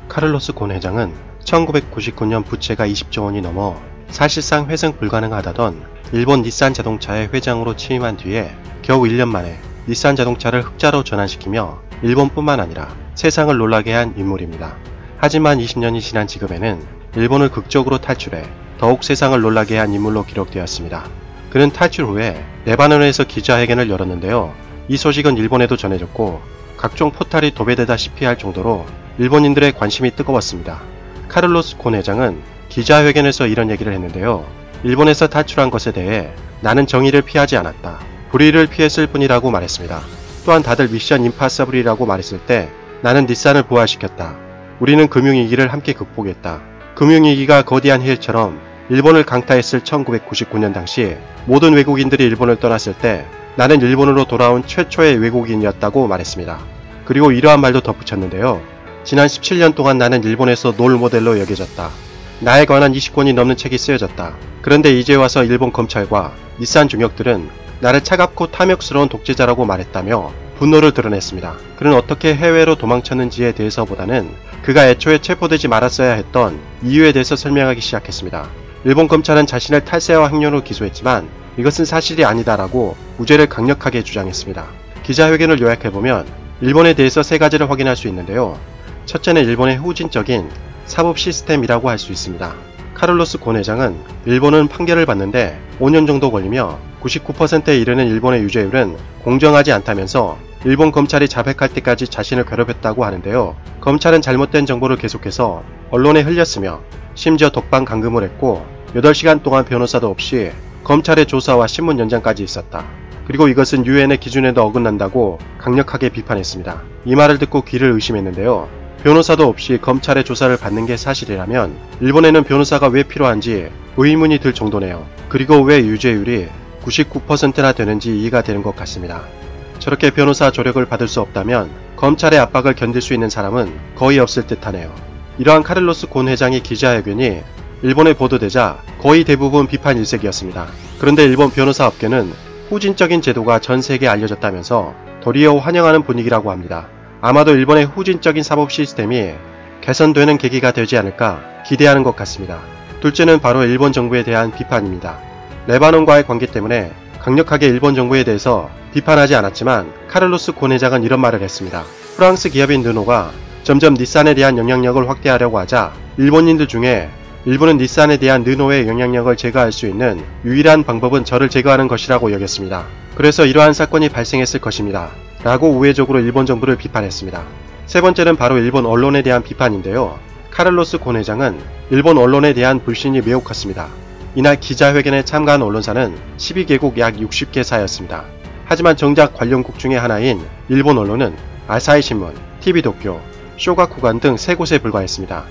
카를로스 곤 회장은 1999년 부채가 20조 원이 넘어 사실상 회생 불가능하다던 일본 닛산 자동차의 회장으로 취임한 뒤에 겨우 1년 만에 닛산 자동차를 흑자로 전환시키며 일본뿐만 아니라 세상을 놀라게 한 인물입니다. 하지만 20년이 지난 지금에는 일본을 극적으로 탈출해 더욱 세상을 놀라게 한 인물로 기록되었습니다. 그는 탈출 후에 레바논에서 기자회견을 열었는데요. 이 소식은 일본에도 전해졌고 각종 포탈이 도배되다시피 할 정도로 일본인들의 관심이 뜨거웠습니다. 카를로스 곤 회장은 기자회견에서 이런 얘기를 했는데요. 일본에서 탈출한 것에 대해 나는 정의를 피하지 않았다. 불의를 피했을 뿐이라고 말했습니다. 또한 다들 미션 임파서블이라고 말했을 때 나는 닛산을 부활시켰다. 우리는 금융위기를 함께 극복했다. 금융위기가 거대한 해일처럼 일본을 강타했을 1999년 당시 모든 외국인들이 일본을 떠났을 때 나는 일본으로 돌아온 최초의 외국인이었다고 말했습니다. 그리고 이러한 말도 덧붙였는데요. 지난 17년 동안 나는 일본에서 롤모델로 여겨졌다. 나에 관한 20권이 넘는 책이 쓰여졌다. 그런데 이제 와서 일본 검찰과 닛산 중역들은 나를 차갑고 탐욕스러운 독재자라고 말했다며 분노를 드러냈습니다. 그는 어떻게 해외로 도망쳤는지에 대해서보다는 그가 애초에 체포되지 말았어야 했던 이유에 대해서 설명하기 시작했습니다. 일본 검찰은 자신을 탈세와 횡령으로 기소했지만 이것은 사실이 아니다라고 무죄를 강력하게 주장했습니다. 기자회견을 요약해보면 일본에 대해서 세 가지를 확인할 수 있는데요. 첫째는 일본의 후진적인 사법 시스템이라고 할 수 있습니다. 카를로스 곤 회장은 일본은 판결을 받는데 5년 정도 걸리며 99%에 이르는 일본의 유죄율은 공정하지 않다면서 일본 검찰이 자백할 때까지 자신을 괴롭혔다고 하는데요. 검찰은 잘못된 정보를 계속해서 언론에 흘렸으며 심지어 독방 감금을 했고 8시간 동안 변호사도 없이 검찰의 조사와 신문 연장까지 있었다. 그리고 이것은 유엔의 기준에도 어긋난다고 강력하게 비판했습니다. 이 말을 듣고 귀를 의심했는데요. 변호사도 없이 검찰의 조사를 받는 게 사실이라면 일본에는 변호사가 왜 필요한지 의문이 들 정도네요. 그리고 왜 유죄율이 99%나 되는지 이해가 되는 것 같습니다. 저렇게 변호사 조력을 받을 수 없다면 검찰의 압박을 견딜 수 있는 사람은 거의 없을 듯하네요. 이러한 카를로스 곤 회장의 기자회견이 일본에 보도되자 거의 대부분 비판 일색이었습니다. 그런데 일본 변호사 업계는 후진적인 제도가 전 세계에 알려졌다면서 도리어 환영하는 분위기라고 합니다. 아마도 일본의 후진적인 사법 시스템이 개선되는 계기가 되지 않을까 기대하는 것 같습니다. 둘째는 바로 일본 정부에 대한 비판입니다. 레바논과의 관계 때문에 강력하게 일본 정부에 대해서 비판하지 않았지만 카를로스 곤 회장은 이런 말을 했습니다. 프랑스 기업인 르노가 점점 닛산에 대한 영향력을 확대하려고 하자 일본인들 중에 일본은 닛산에 대한 르노의 영향력을 제거할 수 있는 유일한 방법은 저를 제거하는 것이라고 여겼습니다. 그래서 이러한 사건이 발생했을 것입니다. 라고 우회적으로 일본 정부를 비판했습니다. 세 번째는 바로 일본 언론에 대한 비판인데요. 카를로스 곤 회장은 일본 언론에 대한 불신이 매우 컸습니다. 이날 기자회견에 참가한 언론사는 12개국 약 60개사였습니다. 하지만 정작 관련국 중의 하나인 일본 언론은 아사히 신문, TV도쿄, 쇼가쿠간 등 3곳에 불과했습니다.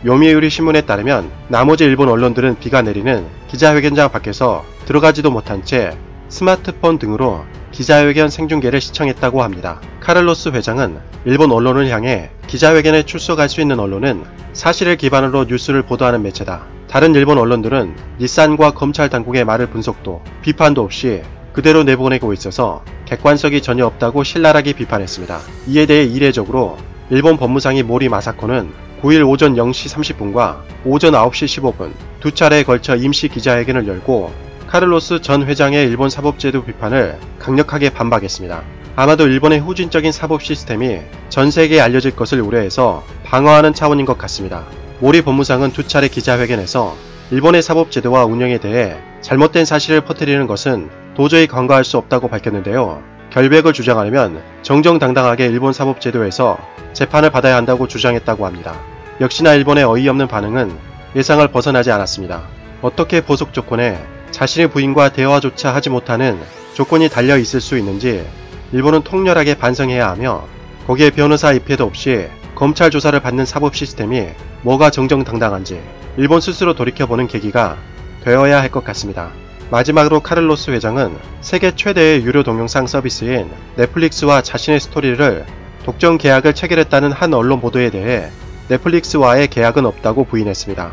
요미우리 신문에 따르면 나머지 일본 언론들은 비가 내리는 기자회견장 밖에서 들어가지도 못한 채 스마트폰 등으로 기자회견 생중계를 시청했다고 합니다. 카를로스 회장은 일본 언론을 향해 기자회견에 출석할 수 있는 언론은 사실을 기반으로 뉴스를 보도하는 매체다. 다른 일본 언론들은 닛산과 검찰 당국의 말을 분석도 비판도 없이 그대로 내보내고 있어서 객관성이 전혀 없다고 신랄하게 비판했습니다. 이에 대해 이례적으로 일본 법무상의 모리 마사코는 9일 오전 0시 30분과 오전 9시 15분 두 차례에 걸쳐 임시 기자회견을 열고 카를로스 전 회장의 일본 사법제도 비판을 강력하게 반박했습니다. 아마도 일본의 후진적인 사법 시스템이 전 세계에 알려질 것을 우려해서 방어하는 차원인 것 같습니다. 모리 법무상은 두 차례 기자회견에서 일본의 사법제도와 운영에 대해 잘못된 사실을 퍼뜨리는 것은 도저히 간과할 수 없다고 밝혔는데요. 결백을 주장하려면 정정당당하게 일본 사법제도에서 재판을 받아야 한다고 주장했다고 합니다. 역시나 일본의 어이없는 반응은 예상을 벗어나지 않았습니다. 어떻게 보석 조건에 자신의 부인과 대화조차 하지 못하는 조건이 달려 있을 수 있는지 일본은 통렬하게 반성해야 하며 거기에 변호사 입회도 없이 검찰 조사를 받는 사법 시스템이 뭐가 정정당당한지 일본 스스로 돌이켜보는 계기가 되어야 할 것 같습니다. 마지막으로 카를로스 회장은 세계 최대의 유료 동영상 서비스인 넷플릭스와 자신의 스토리를 독점 계약을 체결했다는 한 언론 보도에 대해 넷플릭스와의 계약은 없다고 부인했습니다.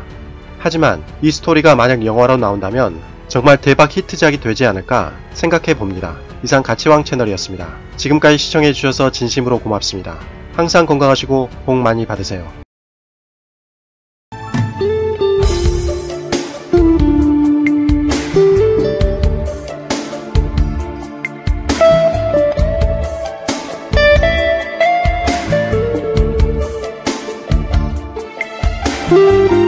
하지만 이 스토리가 만약 영화로 나온다면 정말 대박 히트작이 되지 않을까 생각해 봅니다. 이상 가치왕 채널이었습니다. 지금까지 시청해주셔서 진심으로 고맙습니다. 항상 건강하시고 복 많이 받으세요. 있습니다.